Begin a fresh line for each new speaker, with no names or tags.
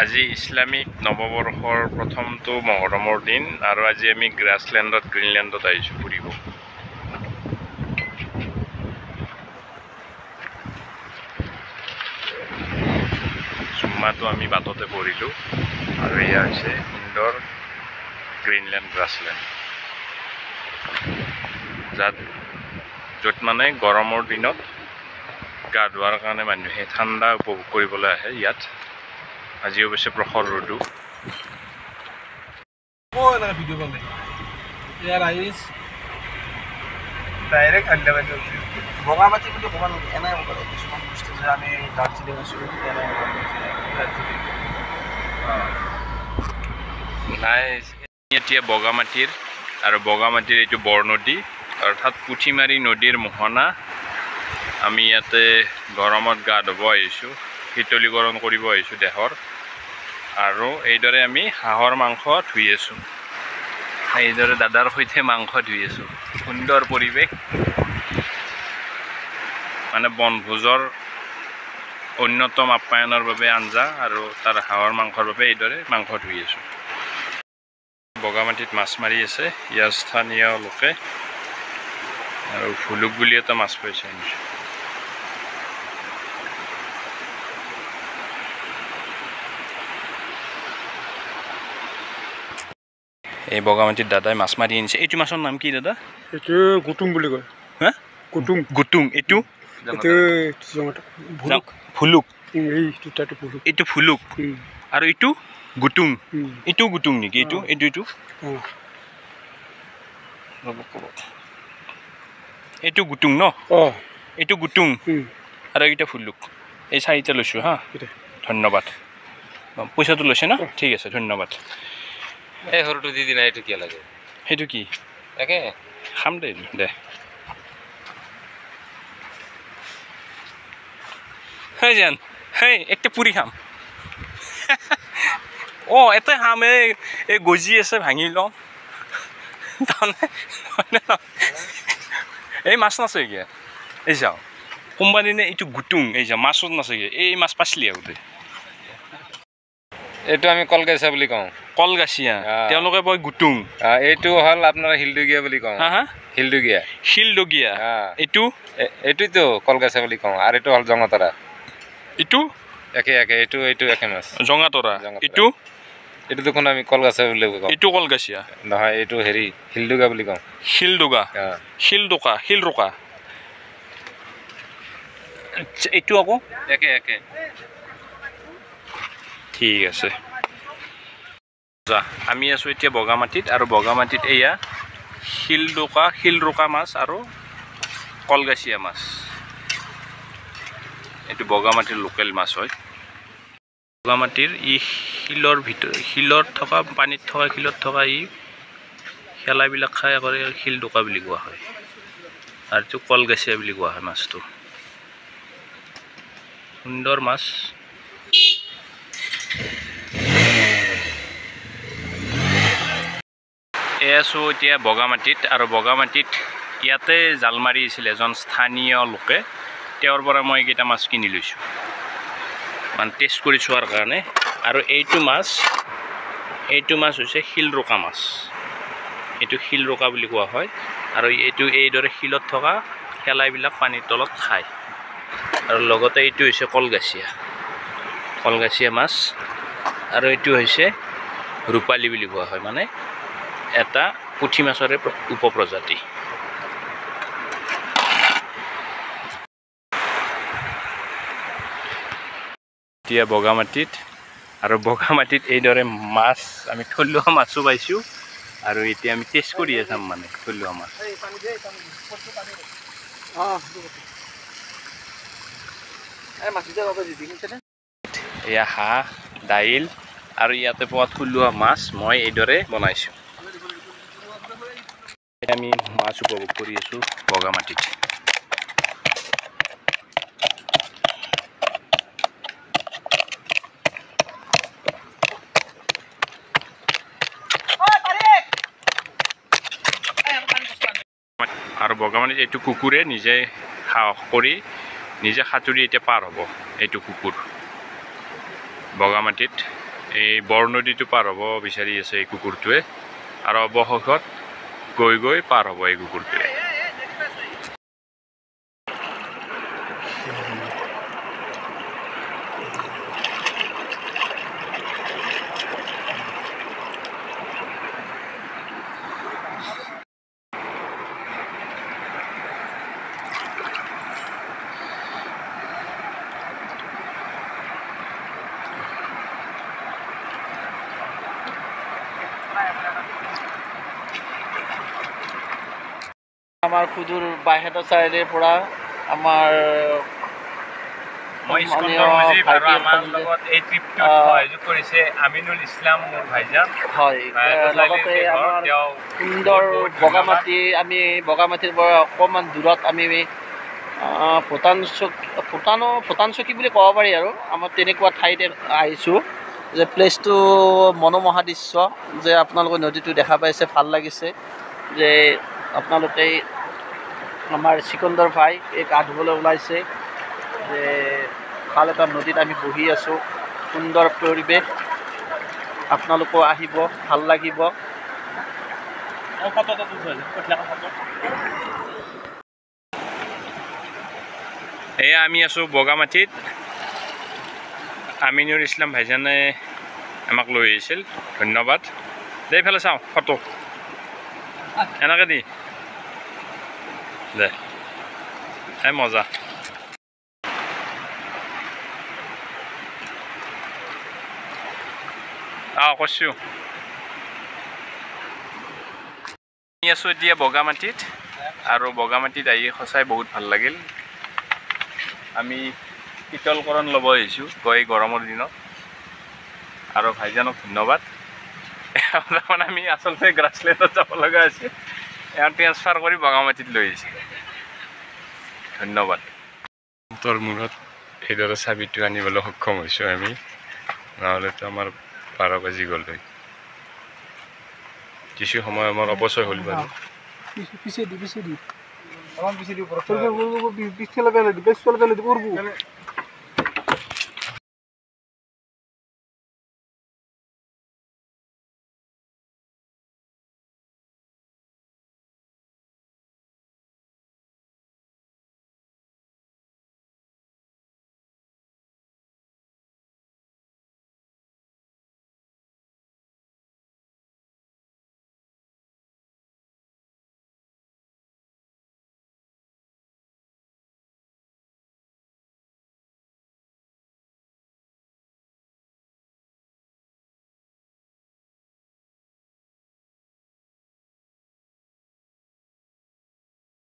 আজি ইছলামিক নৱবৰ্ষৰ প্ৰথমটো মহৰমৰ দিন আৰু আজি আমি গ্ৰাছলেণ্ডত গ্ৰীণলেণ্ডত আহিছোঁ ফুৰিব। জুম্মাটো আমি বাটতে পঢ়িলোঁ আৰু এয়া হৈছে সুন্দৰ গ্ৰীণলেণ্ড গ্ৰাছলেণ্ড, য'ত মানে গৰমৰ দিনত গা ধোৱাৰ কাৰণে মানুহে ঠাণ্ডা উপভোগ কৰিবলৈ আহে ইয়াত। আজি অৱশ্যে প্ৰখৰ ৰ'দো।
ভিডিঅ' বনাই ইয়াৰ আহিছ ডাইৰেক্ট আড্ডাবাজি বগামাটি বুলি ক'ব নালাগে, এনে কিছুমান বস্তু যে আমি দাৰ্জিলিং আছোঁ
নাই। এতিয়া বগামাটিৰ আৰু বগামাটিৰ এইটো বৰনদী অৰ্থাৎ পুঠিমাৰী নদীৰ মোহনা। আমি ইয়াতে গৰমত গা ধুব আহিছোঁ, শীতলীকৰণ কৰিব আহিছোঁ দেহৰ। আৰু এইদৰে আমি হাঁহৰ মাংস ধুই আছোঁ, এইদৰে দাদাৰ সৈতে মাংস ধুই আছোঁ। সুন্দৰ পৰিৱেশ, মানে বনভোজৰ অন্যতম আপ্যায়নৰ বাবে আঞ্জা আৰু তাৰ হাঁহৰ মাংসৰ বাবে এইদৰে মাংস ধুই আছোঁ। বগামাটিত মাছ মাৰি আছে ইয়াৰ স্থানীয় লোকে, আৰু ভুলুক বুলি এটা মাছ পাইছে। এই বগামাটিত দাদাই মাছ মাৰি আনিছে। এইটো মাছৰ নাম কি দাদা?
এইটো গুটুং বুলি কয়।
হা,
গুটুং।
গুটুং। এইটো ভুলুক। এইটো ভুলুক আৰু এইটো গুটুং। এইটো গুটুং নেকি? এইটো এইটো এইটো গুটুং ন? এইটো গুটুং আৰু এইকেইটা ভুলুক। এই চাৰিটা লৈছোঁ হা, ধন্যবাদ। পইচাটো লৈছে ন? ঠিক আছে, ধন্যবাদ।
এই সৰুটো দি দিনা, এইটো কিয় লাগে?
সেইটো কি
তাকে
খাম দে দে। হেই যেন হেই একটা পুৰি খাম। এতে খাম। এই গজি আছে, ভাঙি লওঁ। এই মাছ নাছেগে, এই যাওঁ কোম্পানীনে এইটো গুটুং। এই যাওঁ মাছত নাছেগে, এই মাছ পাইছিলি আগতে।
এইটো আমি কলগাছিয়া বুলি কওঁ।
কলগাছিয়া, তেওঁলোকে কয় গুটুং।
এইটো হ'ল আপোনাৰ শিলদগীয়া বুলি কওঁ।
হা হা,
শিলদগীয়া।
শিলদগীয়া। এইটো
এইটোতো কলগাছিয়া বুলি কওঁ, আৰু এইটো হ'ল জঙাতৰা।
এইটো
একে একে, এইটো এইটো একে মাছ।
জঙাতৰা। এইটো
এইটো দেখোন আমি কলগাছিয়া বুলি কওঁ।
এইটো কলগাছিয়া
নহয়, এইটো হেৰি শিলদগা বুলি কওঁ।
শিলদগা, শিলদকা, শিলৰকা। এইটো আকৌ
একে একে।
ঠিক আছে। আমি আছোঁ এতিয়া বগামাটিত, আৰু বগামাটিত এয়া শিলৰকা মাছ আৰু কলগাছিয়া মাছ। এইটো বগামাটিৰ লোকেল মাছ হয়। বগামাটিৰ ই শিলৰ শিলত থকা, পানীত থকা, শিলত থকা ই শেলাবিলাক খাই কৰে শিলডকা বুলি কোৱা হয়, আৰু এইটো কলগাছিয়া বুলি কোৱা হয় মাছটো। সুন্দৰ মাছ। আছোঁ এতিয়া বগামাটিত, আৰু বগামাটিত ইয়াতে জাল মাৰি আছিল এজন স্থানীয় লোকে। তেওঁৰ পৰা মই এইকেইটা মাছ কিনি লৈছোঁ, মানে টেষ্ট কৰি চোৱাৰ কাৰণে। আৰু এইটো মাছ হৈছে শিলৰকা মাছ। এইটো শিলৰকা বুলি কোৱা হয়, আৰু এইটো এইদৰে শিলত থকা শেলাইবিলাক পানীৰ তলত খায়। আৰু লগতে এইটো হৈছে কলগাছিয়া মাছ, আৰু এইটো হৈছে ৰূপালী বুলি কোৱা হয়, মানে এটা পুঠি মাছৰে উপপ্ৰজাতি। এতিয়া বগামাটিত, আৰু বগামাটিত এইদৰে মাছ, আমি থলুৱা মাছো পাইছোঁ, আৰু এতিয়া আমি টেষ্ট কৰি চাম মানে থলুৱা মাছ। এয়া হাঁহ, দাইল আৰু ইয়াতে পোৱা থলুৱা মাছ মই এইদৰে বনাইছোঁ। আমি মাছ উপভোগ কৰি আছোঁ বগামাটিত। আৰু বগামাটিত এইটো কুকুৰে নিজে সাহস কৰি নিজে সাঁতুৰি এতিয়া পাৰ হ'ব। এইটো কুকুৰ বগামাটিত এই বৰনদীটো পাৰ হ'ব বিচাৰি আছে এই কুকুৰটোৱে আৰু অৱশেষত গৈ গৈ পাৰ হ'ব এই কুকুৰটোৱে।
আমাৰ সুদূৰ বাইহাটা চাইডৰ পৰা আমাৰ
মই স্কন্দৰ মুজিব আৰু আমাৰ লগত এই ট্ৰিপটোত সহযোগ কৰিছে আমিনুল ইছলাম মোৰ ভাইজান।
হয়, লগতে আমাৰ সুন্দৰ বগামাটি, আমি বগামাটিৰ পৰা অকণমান দূৰত আমি ভূটান চকী বুলি ক'ব পাৰি আৰু আমাৰ তেনেকুৱা ঠাইতে আহিছোঁ। যে প্লেচটো মনোমোহা দৃশ্য, যে আপোনালোকে নদীটো দেখা পাইছে, ভাল লাগিছে। যে আপোনালোকে আমাৰ চিকন্দৰ ভাই এই গা ধুবলৈ ওলাইছে, যে ভাল এটা নদীত আমি বহি আছোঁ, সুন্দৰ পৰিৱেশ। আপোনালোকো আহিব, ভাল লাগিব।
এয়া আমি আছোঁ বগামাটিত। আমিনুল ইছলাম ভাইজানে আমাক লৈ আহিছিল, ধন্যবাদ। দে এইফালে চাওঁ ফটো এনেকৈ দি দে, এই মজা। কৈছোঁ আমি আছোঁ এতিয়া বগামাটিত, আৰু বগামাটিত আহি সঁচাই বহুত ভাল লাগিল। আমি শীতলকৰণ ল'ব আহিছোঁ গৈ গৰমৰ দিনত, আৰু ভাইজানক ধন্যবাদ। মানে আমি আচলতে গ্ৰাছলেণ্ডত যাব লগা আছিল, এওঁ ট্ৰেন্সফাৰ কৰি বগামাটিত লৈ আহিছে। ধন্যবাদ। তোৰ মূৰত এইদৰে চাবিটো আনিবলৈ সক্ষম হৈছোঁ আমি, নহ'লেতো আমাৰ 12 বাজি গ'ল হয়। কিছু সময় আমাৰ অপচয় হ'ল বাৰু।
পিছে দি